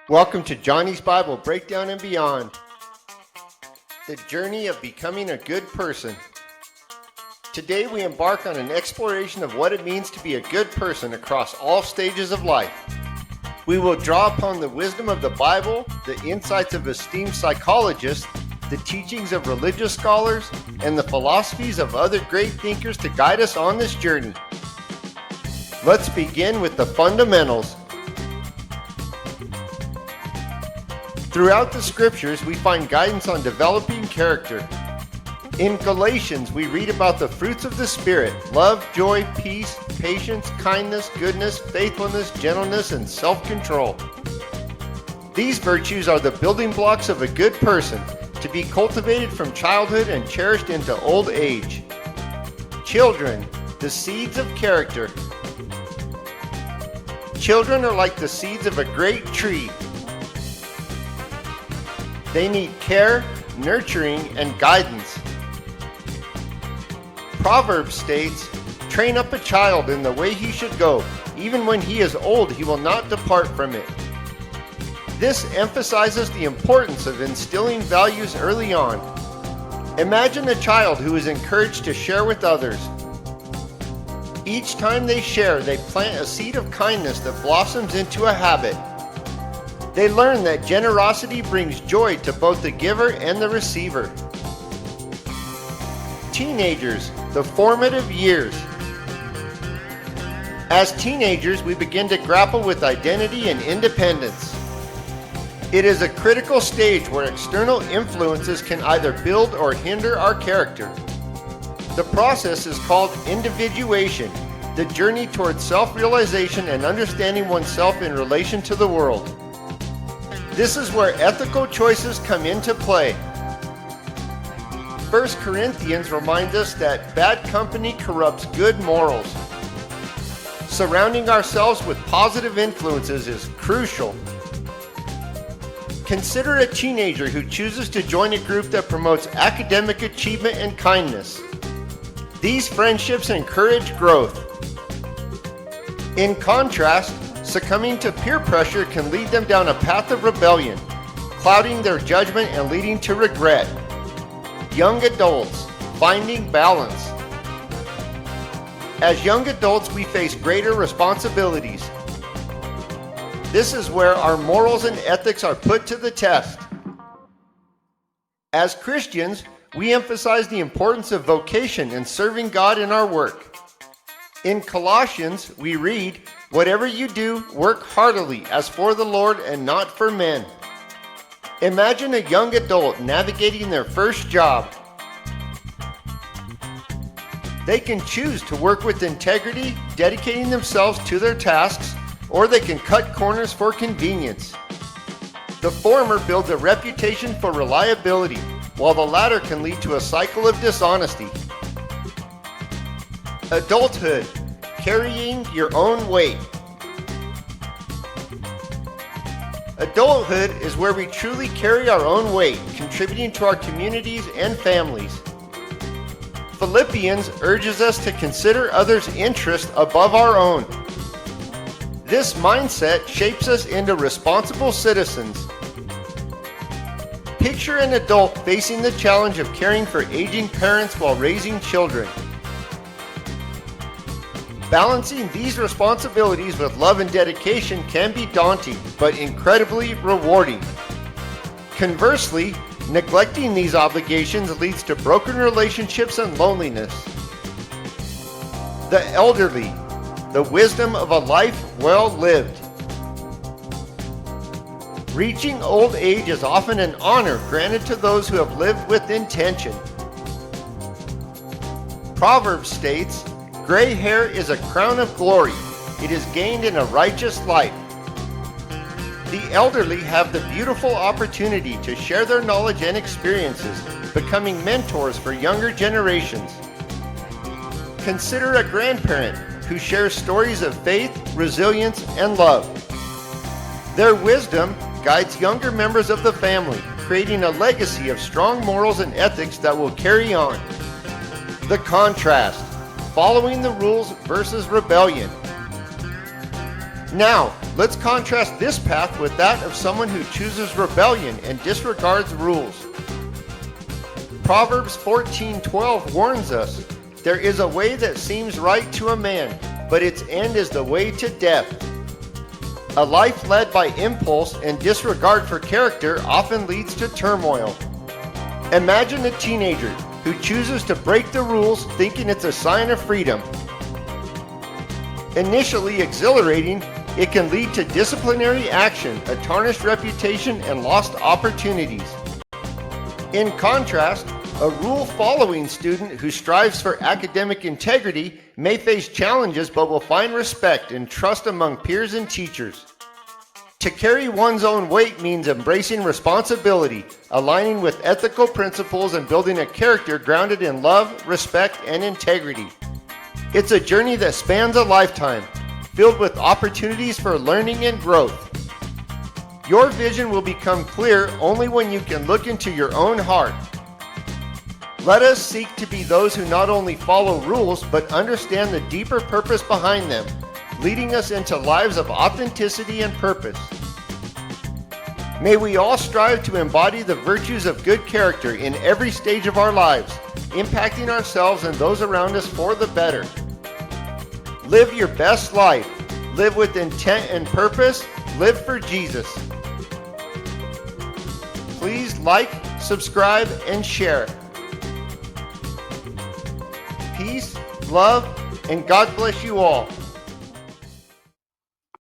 Welcome to Johnny's Bible Breakdown and Beyond. The journey of becoming a good person. Today we embark on an exploration of what it means to be a good person across all stages of life. We will draw upon the wisdom of the Bible, the insights of esteemed psychologists, the teachings of religious scholars, and the philosophies of other great thinkers to guide us on this journey. Let's begin with the fundamentals. Throughout the scriptures, we find guidance on developing character. In Galatians, we read about the fruits of the Spirit: love, joy, peace, patience, kindness, goodness, faithfulness, gentleness, and self-control. These virtues are the building blocks of a good person, to be cultivated from childhood and cherished into old age. Children, the seeds of character. Children are like the seeds of a great tree. They need care, nurturing, and guidance. Proverbs states, "Train up a child in the way he should go. Even when he is old, he will not depart from it." This emphasizes the importance of instilling values early on. Imagine a child who is encouraged to share with others. Each time they share, they plant a seed of kindness that blossoms into a habit. They learn that generosity brings joy to both the giver and the receiver. Teenagers, the formative years. As teenagers, we begin to grapple with identity and independence. It is a critical stage where external influences can either build or hinder our character. The process is called individuation, the journey towards self-realization and understanding oneself in relation to the world. This is where ethical choices come into play. 1 Corinthians reminds us that bad company corrupts good morals. Surrounding ourselves with positive influences is crucial. Consider a teenager who chooses to join a group that promotes academic achievement and kindness. These friendships encourage growth. In contrast, succumbing to peer pressure can lead them down a path of rebellion, clouding their judgment and leading to regret. Young adults, finding balance. As young adults, we face greater responsibilities. This is where our morals and ethics are put to the test. As Christians, we emphasize the importance of vocation and serving God in our work. In Colossians, we read, "Whatever you do, work heartily as for the Lord and not for men." Imagine a young adult navigating their first job. They can choose to work with integrity, dedicating themselves to their tasks, or they can cut corners for convenience. The former builds a reputation for reliability, while the latter can lead to a cycle of dishonesty. Adulthood, carrying your own weight. Adulthood is where we truly carry our own weight, contributing to our communities and families. Philippians urges us to consider others' interests above our own. This mindset shapes us into responsible citizens. Picture an adult facing the challenge of caring for aging parents while raising children. Balancing these responsibilities with love and dedication can be daunting, but incredibly rewarding. Conversely, neglecting these obligations leads to broken relationships and loneliness. The elderly, the wisdom of a life well lived. Reaching old age is often an honor granted to those who have lived with intention. Proverbs states, "Gray hair is a crown of glory. It is gained in a righteous life." The elderly have the beautiful opportunity to share their knowledge and experiences, becoming mentors for younger generations. Consider a grandparent who shares stories of faith, resilience, and love. Their wisdom guides younger members of the family, creating a legacy of strong morals and ethics that will carry on. The contrast, following the rules versus rebellion. Now, Let's contrast this path with that of someone who chooses rebellion and disregards rules. Proverbs 14:12 warns us, "There is a way that seems right to a man, but its end is the way to death." A life led by impulse and disregard for character often leads to turmoil. Imagine a teenager who chooses to break the rules thinking it's a sign of freedom. Initially exhilarating, it can lead to disciplinary action, a tarnished reputation, and lost opportunities. In contrast, a rule-following student who strives for academic integrity may face challenges but will find respect and trust among peers and teachers. To carry one's own weight means embracing responsibility, aligning with ethical principles, and building a character grounded in love, respect, and integrity. It's a journey that spans a lifetime, filled with opportunities for learning and growth. Your vision will become clear only when you can look into your own heart. Let us seek to be those who not only follow rules, but understand the deeper purpose behind them, leading us into lives of authenticity and purpose. May we all strive to embody the virtues of good character in every stage of our lives, impacting ourselves and those around us for the better. Live your best life. Live with intent and purpose. Live for Jesus. Please like, subscribe, and share. Peace, love, and God bless you all.